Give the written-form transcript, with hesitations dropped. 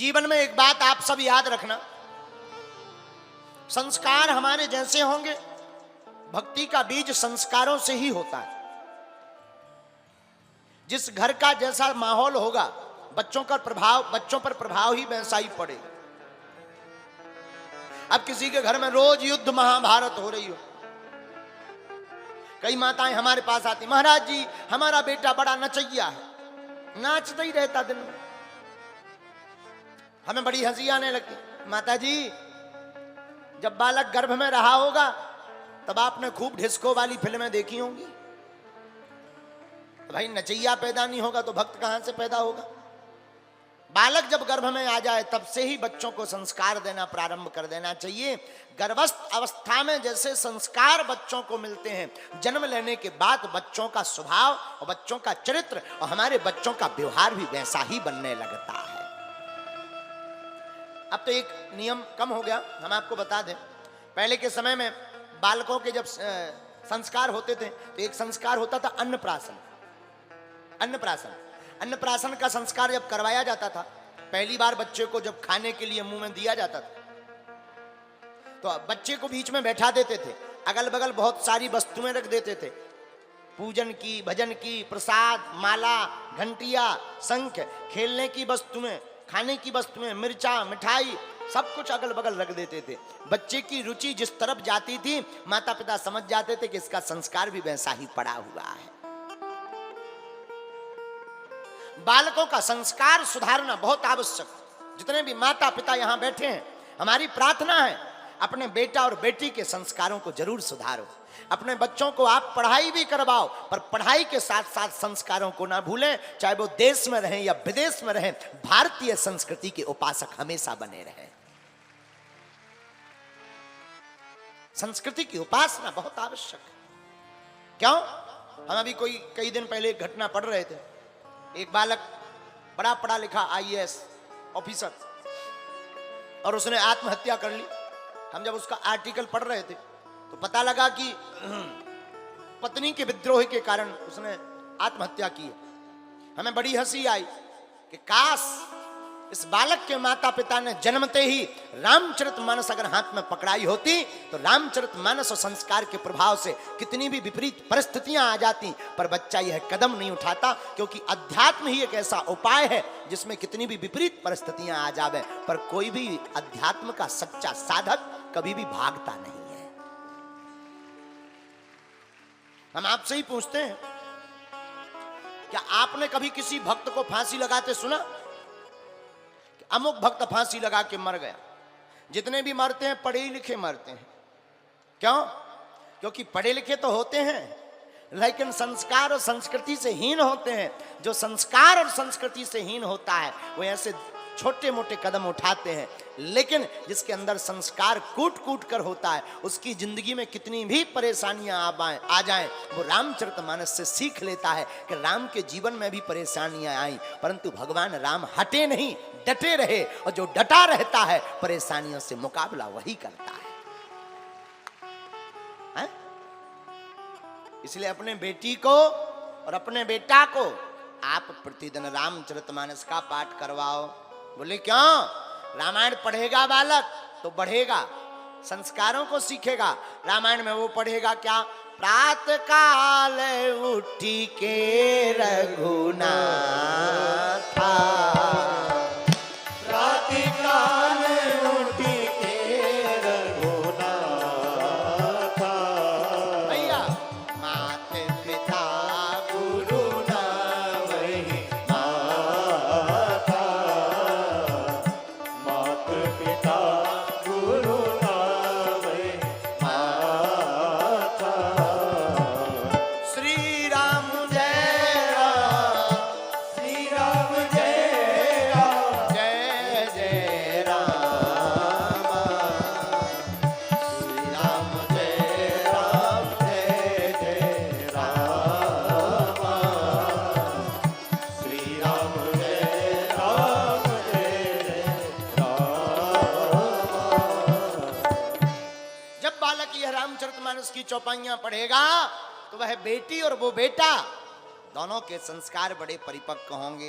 जीवन में एक बात आप सब याद रखना, संस्कार हमारे जैसे होंगे, भक्ति का बीज संस्कारों से ही होता है। जिस घर का जैसा माहौल होगा, बच्चों पर प्रभाव ही वैसा ही पड़ेगा। अब किसी के घर में रोज युद्ध महाभारत हो रही हो, कई माताएं हमारे पास आती, महाराज जी हमारा बेटा बड़ा नचैया है, नाचता ही रहता दिन में। हमें बड़ी हंसी आने लगी। माता जी जब बालक गर्भ में रहा होगा तब आपने खूब डिस्को वाली फिल्में देखी होंगी। भाई नचैया पैदा नहीं होगा तो भक्त कहां से पैदा होगा। बालक जब गर्भ में आ जाए तब से ही बच्चों को संस्कार देना प्रारंभ कर देना चाहिए। गर्भस्थ अवस्था में जैसे संस्कार बच्चों को मिलते हैं, जन्म लेने के बाद बच्चों का स्वभाव और बच्चों का चरित्र और हमारे बच्चों का व्यवहार भी वैसा ही बनने लगता है। अब तो एक नियम कम हो गया, हम आपको बता दें। पहले के समय में बालकों के जब संस्कार होते थे तो एक संस्कार होता था अन्नप्राशन। अन्नप्राशन का संस्कार जब करवाया जाता था, पहली बार बच्चे को जब खाने के लिए मुंह में दिया जाता था तो बच्चे को बीच में बैठा देते थे, अगल बगल बहुत सारी वस्तुएं रख देते थे, पूजन की, भजन की, प्रसाद, माला, घंटिया, शंख, खेलने की वस्तुएं, खाने की वस्तुएं, मिर्चा, मिठाई, सब कुछ अगल बगल रख देते थे। बच्चे की रुचि जिस तरफ जाती थी माता पिता समझ जाते थे कि इसका संस्कार भी वैसा ही पड़ा हुआ है। बालकों का संस्कार सुधारना बहुत आवश्यक। जितने भी माता पिता यहां बैठे हैं, हमारी प्रार्थना है अपने बेटा और बेटी के संस्कारों को जरूर सुधारो। अपने बच्चों को आप पढ़ाई भी करवाओ, पर पढ़ाई के साथ साथ संस्कारों को ना भूलें। चाहे वो देश में रहें या विदेश में रहें, भारतीय संस्कृति के उपासक हमेशा बने रहें। संस्कृति की उपासना बहुत आवश्यक है। क्यों? हम अभी कई दिन पहले एक घटना पढ़ रहे थे। एक बालक बड़ा पढ़ा लिखा IAS ऑफिसर, और उसने आत्महत्या कर ली। हम जब उसका आर्टिकल पढ़ रहे थे तो पता लगा कि पत्नी के विद्रोह के कारण उसने आत्महत्या की है। हमें बड़ी हंसी आई कि काश इस बालक के माता पिता ने जन्मते ही रामचरितमानस अगर हाथ में पकड़ाई होती तो रामचरितमानस और संस्कार के प्रभाव से कितनी भी विपरीत परिस्थितियां आ जाती, पर बच्चा यह कदम नहीं उठाता, क्योंकि अध्यात्म ही एक ऐसा उपाय है जिसमें कितनी भी विपरीत परिस्थितियां आ जावे पर कोई भी अध्यात्म का सच्चा साधक कभी भी भागता नहीं है। हम आपसे ही पूछते हैं, क्या आपने कभी किसी भक्त को फांसी लगाते सुना? अमुक भक्त फांसी लगा के मर गया। जितने भी मरते हैं पढ़े लिखे मरते हैं। क्यों? क्योंकि पढ़े लिखे तो होते हैं लेकिन संस्कार और संस्कृति से हीन होते हैं। जो संस्कार और संस्कृति से हीन होता है वो ऐसे छोटे मोटे कदम उठाते हैं, लेकिन जिसके अंदर संस्कार कूट कूट कर होता है उसकी जिंदगी में कितनी भी परेशानियां आ जाएं, वो रामचरितमानस से सीख लेता है कि राम के जीवन में भी परेशानियां आई परंतु भगवान राम हटे नहीं, डटे रहे, और जो डटा रहता है परेशानियों से मुकाबला वही करता है? इसलिए अपने बेटी को और अपने बेटा को आप प्रतिदिन रामचरितमानस का पाठ करवाओ। बोले क्यों? रामायण पढ़ेगा बालक तो बढ़ेगा, संस्कारों को सीखेगा। रामायण में वो पढ़ेगा क्या? प्रातः काल उठी के रघुनाथा, प्रातः काल उठी के रघुनाथा, भैया मात पिता गुरु ना वही माता, मात पिता गुरु ना वही माता। श्री राम जय राम, श्री राम जय राम, जय जय राम, श्री राम जय राम, जय जय राम, श्री राम जय राम, जय जय राम। जब बालक यह रामचरितमानस की चौपाइयां पढ़ेगा तो वह बेटी और वो बेटा दोनों के संस्कार बड़े परिपक्व होंगे।